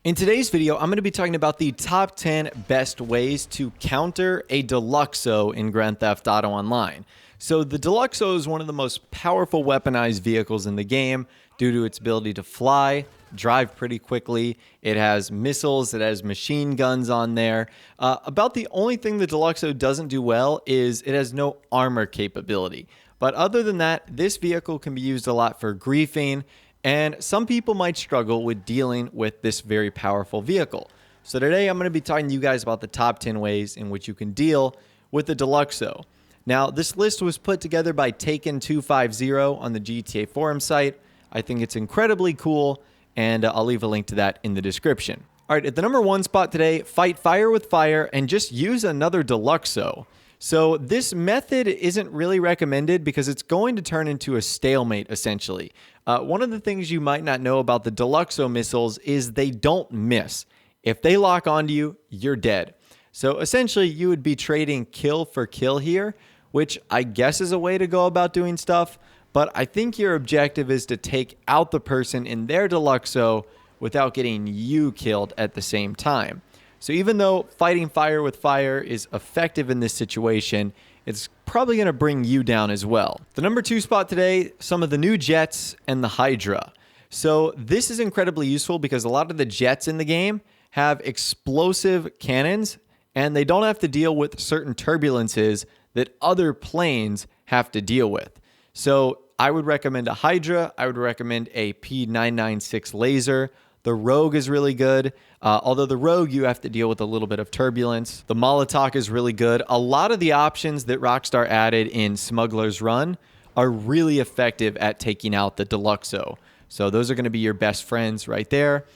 In today's video, I'm going to be talking about the top 10 best ways to counter a Deluxo in Grand Theft Auto Online. So the Deluxo is one of the most powerful weaponized vehicles in the game due to its ability to fly, drive pretty quickly. It has missiles, it has machine guns on there. About the only thing the Deluxo doesn't do well is it has no armor capability. But other than that, this vehicle can be used a lot for griefing, and some people might struggle with dealing with this very powerful vehicle. So today I'm going to be talking to you guys about the top 10 ways in which you can deal with the Deluxo. Now, this list was put together by Taken250 on the GTA forum site. I think it's incredibly cool, and I'll leave a link to that in the description. All right, at the number 1 spot today, fight fire with fire and just use another Deluxo. So this method isn't really recommended because it's going to turn into a stalemate, essentially. One of the things you might not know about the Deluxo missiles is they don't miss. If they lock onto you, you're dead. So essentially, you would be trading kill for kill here, which I guess is a way to go about doing stuff. But I think your objective is to take out the person in their Deluxo without getting you killed at the same time. So even though fighting fire with fire is effective in this situation, it's probably going to bring you down as well. The number 2 spot today, some of the new jets and the Hydra. So this is incredibly useful because a lot of the jets in the game have explosive cannons, and they don't have to deal with certain turbulences that other planes have to deal with. So I would recommend a Hydra. I would recommend a P996 laser. The Rogue is really good, although the Rogue, you have to deal with a little bit of turbulence. The Molotov is really good. A lot of the options that Rockstar added in Smuggler's Run are really effective at taking out the Deluxo. So those are going to be your best friends right there.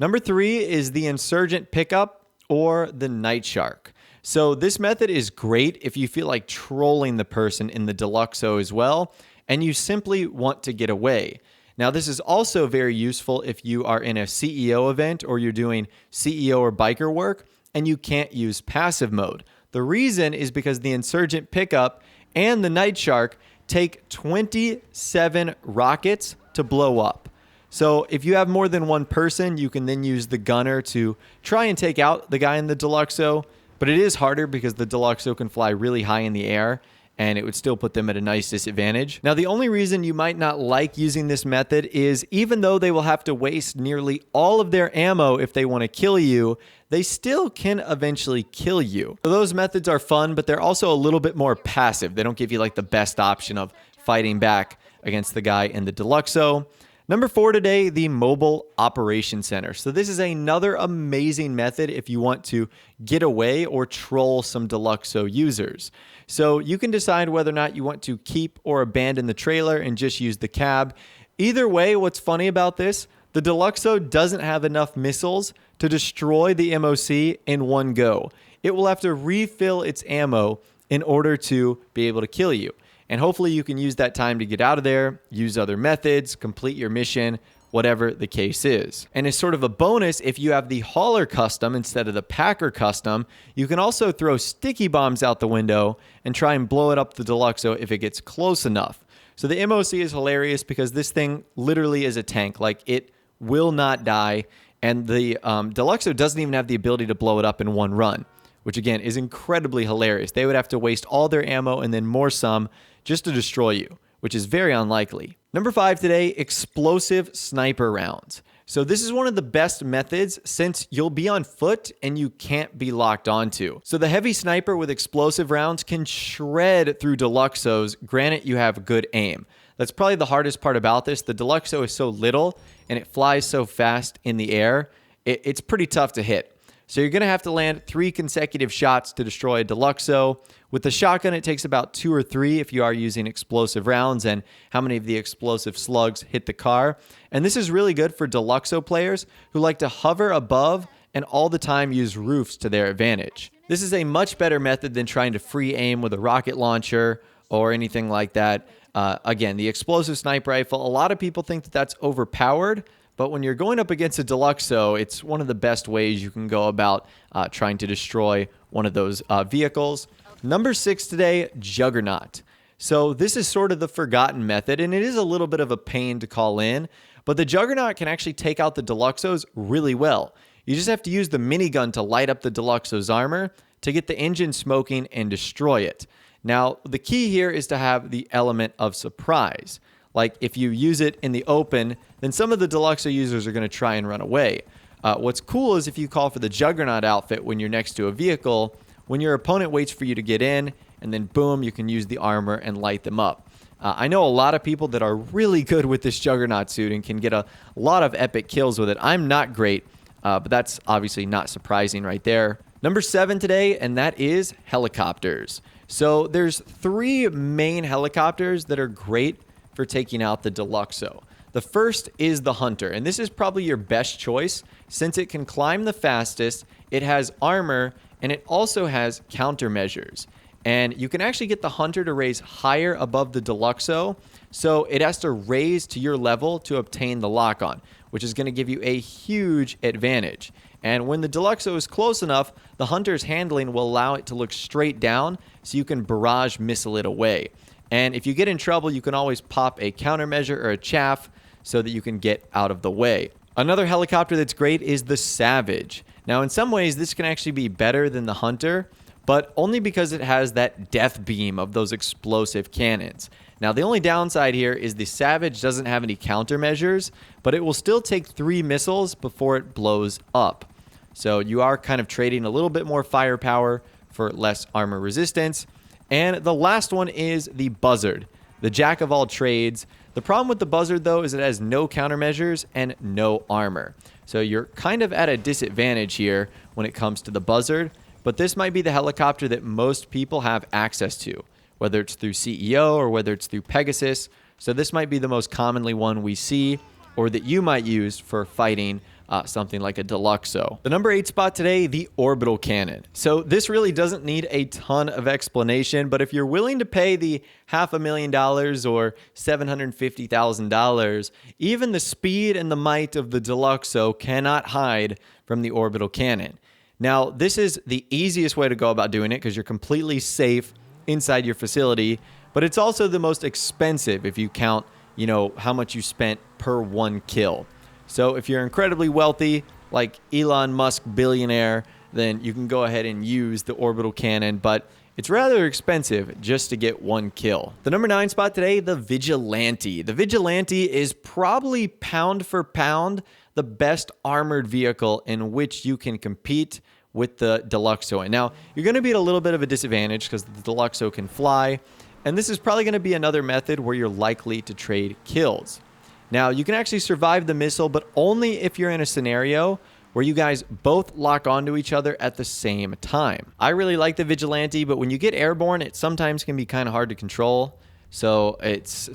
Number 3 is the Insurgent Pickup or the Night Shark. So this method is great if you feel like trolling the person in the Deluxo as well, and you simply want to get away. Now, this is also very useful if you are in a CEO event or you're doing CEO or biker work and you can't use passive mode. The reason is because the Insurgent Pickup and the Night Shark take 27 rockets to blow up. So if you have more than one person, you can then use the gunner to try and take out the guy in the Deluxo. But it is harder because the Deluxo can fly really high in the air, and it would still put them at a nice disadvantage. Now, the only reason you might not like using this method is even though they will have to waste nearly all of their ammo if they want to kill you, they still can eventually kill you. So those methods are fun, but they're also a little bit more passive. They don't give you like the best option of fighting back against the guy in the Deluxo. Number 4 today, the Mobile Operation Center. So this is another amazing method if you want to get away or troll some Deluxo users. So you can decide whether or not you want to keep or abandon the trailer and just use the cab. Either way, what's funny about this, the Deluxo doesn't have enough missiles to destroy the MOC in one go. It will have to refill its ammo in order to be able to kill you. And hopefully you can use that time to get out of there, use other methods, complete your mission, whatever the case is. And as sort of a bonus, if you have the Hauler Custom instead of the Packer Custom, you can also throw sticky bombs out the window and try and blow it up the Deluxo if it gets close enough. So the MOC is hilarious because this thing literally is a tank. Like, it will not die. And the Deluxo doesn't even have the ability to blow it up in one run, which again is incredibly hilarious. They would have to waste all their ammo and then more some just to destroy you, which is very unlikely. Number 5 today, explosive sniper rounds. So this is one of the best methods since you'll be on foot and you can't be locked onto. So the heavy sniper with explosive rounds can shred through Deluxos, granted you have good aim. That's probably the hardest part about this. The Deluxo is so little and it flies so fast in the air, it's pretty tough to hit. So you're going to have to land 3 consecutive shots to destroy a Deluxo. With the shotgun, it takes about 2 or 3 if you are using explosive rounds and how many of the explosive slugs hit the car. And this is really good for Deluxo players who like to hover above and all the time use roofs to their advantage. This is a much better method than trying to free aim with a rocket launcher or anything like that. Again, the explosive sniper rifle, a lot of people think that that's overpowered. But when you're going up against a Deluxo, it's one of the best ways you can go about trying to destroy one of those vehicles. Number 6 today, Juggernaut. So this is sort of the forgotten method, and it is a little bit of a pain to call in, but the Juggernaut can actually take out the Deluxos really well. You just have to use the minigun to light up the Deluxo's armor to get the engine smoking and destroy it. Now, the key here is to have the element of surprise. Like if you use it in the open, then some of the Deluxo users are going to try and run away. What's cool is if you call for the Juggernaut outfit when you're next to a vehicle, when your opponent waits for you to get in, and then boom, you can use the armor and light them up. I know a lot of people that are really good with this Juggernaut suit and can get a lot of epic kills with it. I'm not great, but that's obviously not surprising right there. Number 7 today, and that is helicopters. So there's 3 main helicopters that are great for taking out the Deluxo. The first is the Hunter, and this is probably your best choice since it can climb the fastest, it has armor, and it also has countermeasures. And you can actually get the Hunter to raise higher above the Deluxo, so it has to raise to your level to obtain the lock-on, which is going to give you a huge advantage. And when the Deluxo is close enough, the Hunter's handling will allow it to look straight down so you can barrage missile it away. And if you get in trouble, you can always pop a countermeasure or a chaff so that you can get out of the way. Another helicopter that's great is the Savage. Now, in some ways, this can actually be better than the Hunter, but only because it has that death beam of those explosive cannons. Now, the only downside here is the Savage doesn't have any countermeasures, but it will still take 3 missiles before it blows up. So you are kind of trading a little bit more firepower for less armor resistance. And the last one is the Buzzard, the jack of all trades. The problem with the Buzzard, though, is it has no countermeasures and no armor. So you're kind of at a disadvantage here when it comes to the Buzzard, but this might be the helicopter that most people have access to, whether it's through CEO or whether it's through Pegasus. So this might be the most commonly one we see or that you might use for fighting something like a Deluxo. The number 8 spot today, the Orbital Cannon. So this really doesn't need a ton of explanation, but if you're willing to pay the $500,000 or $750,000, even the speed and the might of the Deluxo cannot hide from the Orbital Cannon. Now, this is the easiest way to go about doing it because you're completely safe inside your facility, but it's also the most expensive if you count, how much you spent per 1 kill. So if you're incredibly wealthy, like Elon Musk billionaire, then you can go ahead and use the Orbital Cannon, but it's rather expensive just to get 1 kill. The number 9 spot today, the Vigilante. The Vigilante is probably pound for pound the best armored vehicle in which you can compete with the Deluxo. And now you're going to be at a little bit of a disadvantage because the Deluxo can fly, and this is probably going to be another method where you're likely to trade kills. Now, you can actually survive the missile, but only if you're in a scenario where you guys both lock onto each other at the same time. I really like the Vigilante, but when you get airborne, it sometimes can be kind of hard to control. So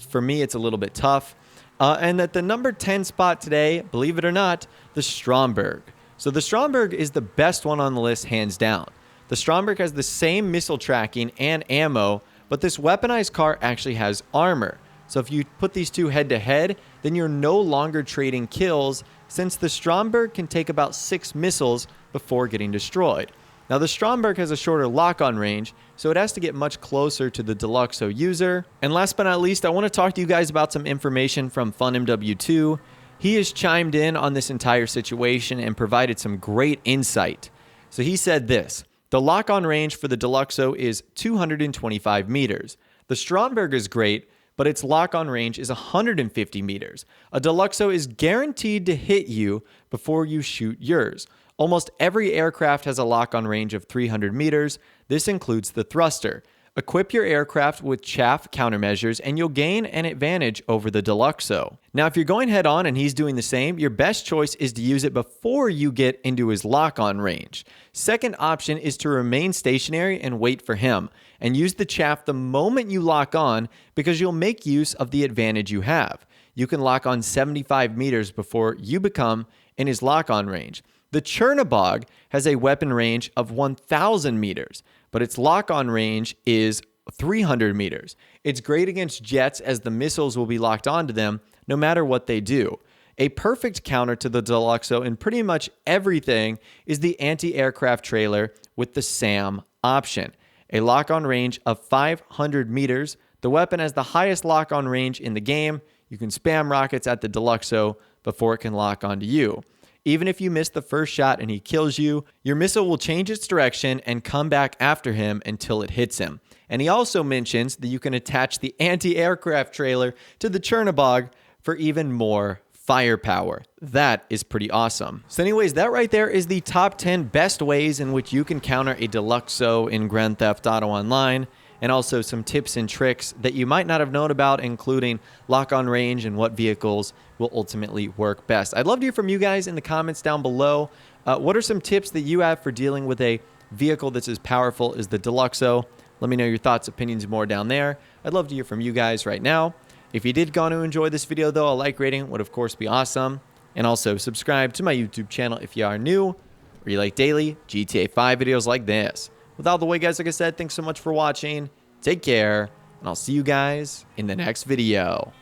for me, it's a little bit tough. And at the number 10 spot today, believe it or not, the Stromberg. So the Stromberg is the best one on the list, hands down. The Stromberg has the same missile tracking and ammo, but this weaponized car actually has armor. So if you put these two head to head, then you're no longer trading kills since the Stromberg can take about 6 missiles before getting destroyed. Now the Stromberg has a shorter lock-on range, so it has to get much closer to the Deluxo user. And last but not least, I want to talk to you guys about some information from FunMW2. He has chimed in on this entire situation and provided some great insight. So he said this: the lock-on range for the Deluxo is 225 meters. The Stromberg is great, but its lock-on range is 150 meters. A Deluxo is guaranteed to hit you before you shoot yours. Almost every aircraft has a lock-on range of 300 meters. This includes the thruster. Equip your aircraft with chaff countermeasures and you'll gain an advantage over the Deluxo. Now, if you're going head-on and he's doing the same, your best choice is to use it before you get into his lock-on range. Second option is to remain stationary and wait for him, and use the chaff the moment you lock on because you'll make use of the advantage you have. You can lock on 75 meters before you become in his lock-on range. The Chernobog has a weapon range of 1,000 meters, but its lock-on range is 300 meters. It's great against jets as the missiles will be locked onto them no matter what they do. A perfect counter to the Deluxo in pretty much everything is the anti-aircraft trailer with the SAM option. A lock-on range of 500 meters. The weapon has the highest lock-on range in the game. You can spam rockets at the Deluxo before it can lock onto you. Even if you miss the first shot and he kills you, your missile will change its direction and come back after him until it hits him. And he also mentions that you can attach the anti-aircraft trailer to the Chernobog for even more firepower. That is pretty awesome. So anyways, that right there is the top 10 best ways in which you can counter a Deluxo in Grand Theft Auto Online, and also some tips and tricks that you might not have known about, including lock on range and what vehicles will ultimately work best. I'd love to hear from you guys in the comments down below. What are some tips that you have for dealing with a vehicle that's as powerful as the Deluxo? Let me know your thoughts, opinions, more down there. I'd love to hear from you guys right now. If you did go on to enjoy this video, though, a like rating would, of course, be awesome. And also subscribe to my YouTube channel if you are new or you like daily GTA 5 videos like this. With all the way, guys, like I said, thanks so much for watching. Take care, and I'll see you guys in the next video.